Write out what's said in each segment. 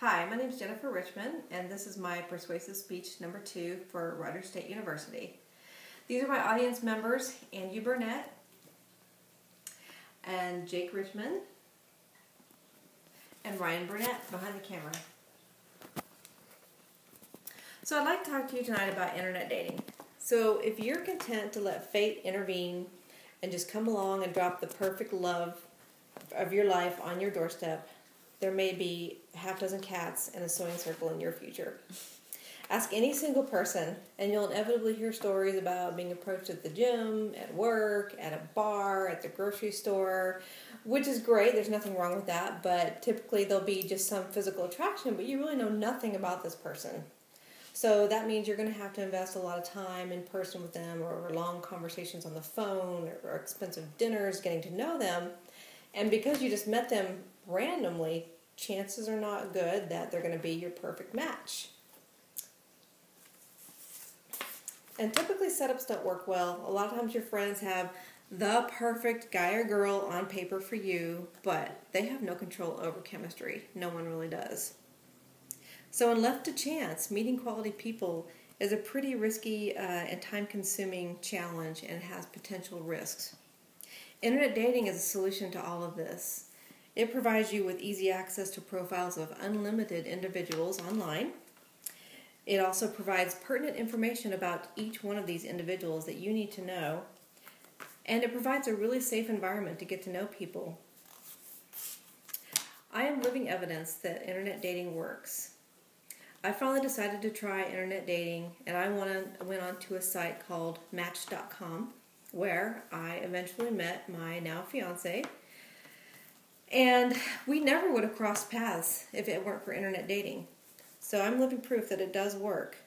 Hi, my name is Jennifer Richmond, and this is my persuasive speech number 2 for Rutgers State University. These are my audience members, Angie Burnett, and Jake Richmond, and Ryan Burnett behind the camera. So I'd like to talk to you tonight about internet dating. So if you're content to let fate intervene and just come along and drop the perfect love of your life on your doorstep, there may be half dozen cats in a sewing circle in your future. Ask any single person, and you'll inevitably hear stories about being approached at the gym, at work, at a bar, at the grocery store, which is great. There's nothing wrong with that, but typically there'll be just some physical attraction, but you really know nothing about this person. So that means you're going to have to invest a lot of time in person with them, or long conversations on the phone, or expensive dinners, getting to know them. And because you just met them randomly, chances are not good that they're going to be your perfect match. And typically setups don't work well. A lot of times your friends have the perfect guy or girl on paper for you, but they have no control over chemistry. No one really does. So when left to chance, meeting quality people is a pretty risky and time-consuming challenge, and it has potential risks. Internet dating is a solution to all of this. It provides you with easy access to profiles of unlimited individuals online. It also provides pertinent information about each one of these individuals that you need to know. And it provides a really safe environment to get to know people. I am living evidence that internet dating works. I finally decided to try internet dating, and I went on to a site called Match.com, where I eventually met my now fiance. And we never would have crossed paths if it weren't for internet dating. So I'm living proof that it does work.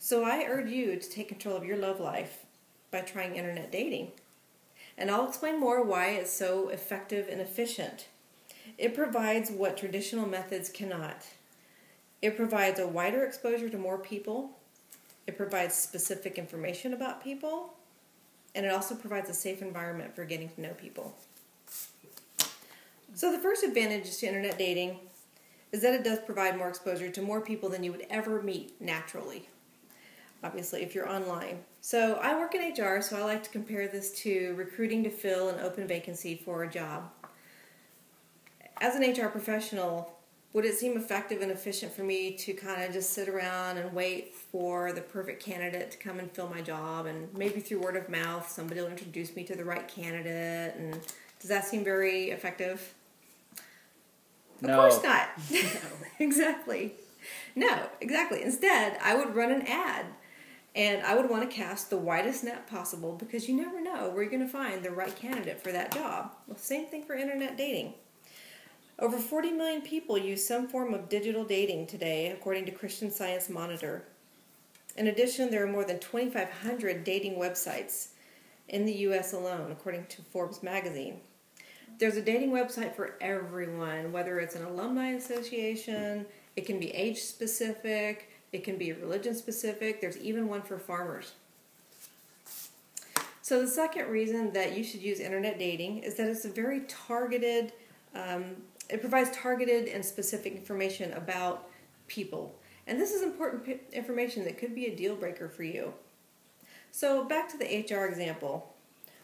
So I urge you to take control of your love life by trying internet dating. And I'll explain more why it's so effective and efficient. It provides what traditional methods cannot. It provides a wider exposure to more people. It provides specific information about people. And it also provides a safe environment for getting to know people. So the first advantage to internet dating is that it does provide more exposure to more people than you would ever meet naturally, obviously, if you're online. So I work in HR, so I like to compare this to recruiting to fill an open vacancy for a job. As an HR professional, would it seem effective and efficient for me to kind of just sit around and wait for the perfect candidate to come and fill my job, and maybe through word of mouth somebody will introduce me to the right candidate? And does that seem very effective? No. Of course not. Exactly. No, exactly. Instead, I would run an ad, and I would want to cast the widest net possible, because you never know where you're going to find the right candidate for that job. Well, same thing for internet dating. Over 40 million people use some form of digital dating today, according to Christian Science Monitor. In addition, there are more than 2,500 dating websites in the U.S. alone, according to Forbes magazine. There's a dating website for everyone, whether it's an alumni association, it can be age-specific, it can be religion-specific, there's even one for farmers. So the second reason that you should use internet dating is that it's a very targeted, it provides targeted and specific information about people. And this is important information that could be a deal breaker for you. So back to the HR example.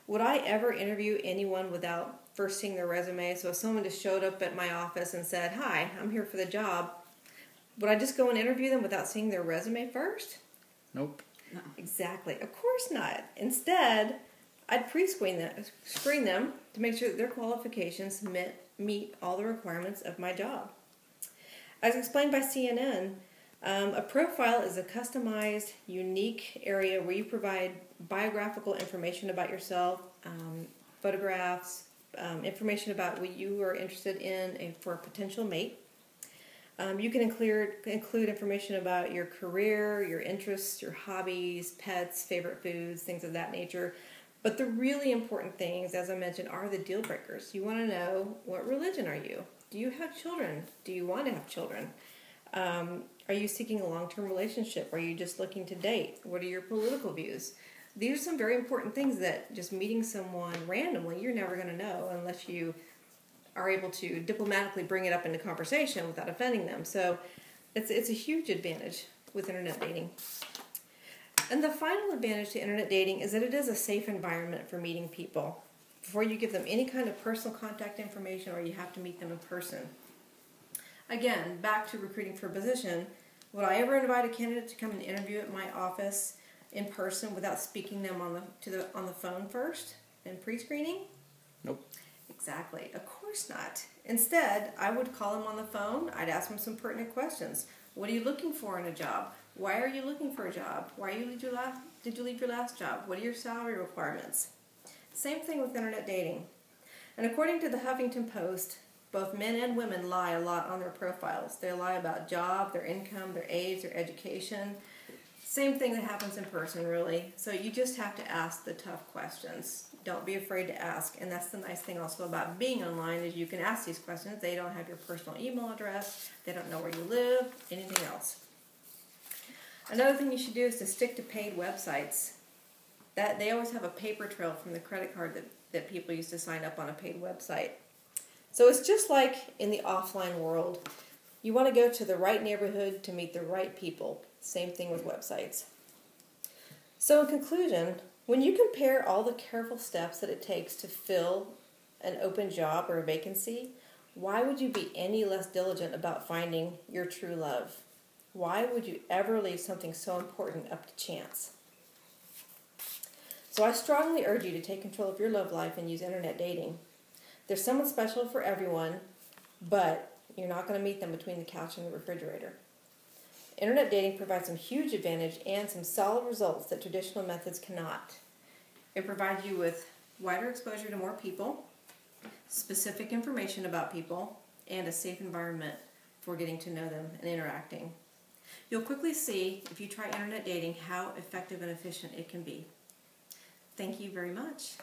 Would I ever interview anyone without first seeing their resume? So if someone just showed up at my office and said, "Hi, I'm here for the job," would I just go and interview them without seeing their resume first? Nope. No. Exactly. Of course not. Instead, I'd screen them to make sure that their qualifications meet all the requirements of my job. As explained by CNN, a profile is a customized, unique area where you provide biographical information about yourself, photographs, information about what you are interested in for a potential mate. You can include information about your career, your interests, your hobbies, pets, favorite foods, things of that nature. But the really important things, as I mentioned, are the deal breakers. You want to know, what religion are you? Do you have children? Do you want to have children? Are you seeking a long-term relationship? Are you just looking to date? What are your political views? These are some very important things that just meeting someone randomly, you're never going to know unless you are able to diplomatically bring it up into conversation without offending them. So it's a huge advantage with internet dating. And the final advantage to internet dating is that it is a safe environment for meeting people before you give them any kind of personal contact information or you have to meet them in person. Again, back to recruiting for a position, would I ever invite a candidate to come and interview at my office in person without speaking them on the phone first and pre-screening? Nope. Exactly. Of course not. Instead, I would call them on the phone. I'd ask them some pertinent questions. What are you looking for in a job? Why are you looking for a job? Why did you leave your last job? What are your salary requirements? Same thing with internet dating. And according to the Huffington Post, both men and women lie a lot on their profiles. They lie about job, their income, their age, their education. Same thing that happens in person, really. So you just have to ask the tough questions. Don't be afraid to ask. And that's the nice thing also about being online is you can ask these questions. They don't have your personal email address. They don't know where you live, anything else. Another thing you should do is to stick to paid websites. That they always have a paper trail from the credit card that people used to sign up on a paid website. So it's just like in the offline world. You want to go to the right neighborhood to meet the right people. Same thing with websites. So in conclusion, when you compare all the careful steps that it takes to fill an open job or a vacancy, why would you be any less diligent about finding your true love? Why would you ever leave something so important up to chance? So I strongly urge you to take control of your love life and use internet dating. There's someone special for everyone, but you're not going to meet them between the couch and the refrigerator. Internet dating provides some huge advantage and some solid results that traditional methods cannot. It provides you with wider exposure to more people, specific information about people, and a safe environment for getting to know them and interacting. You'll quickly see, if you try internet dating, how effective and efficient it can be. Thank you very much.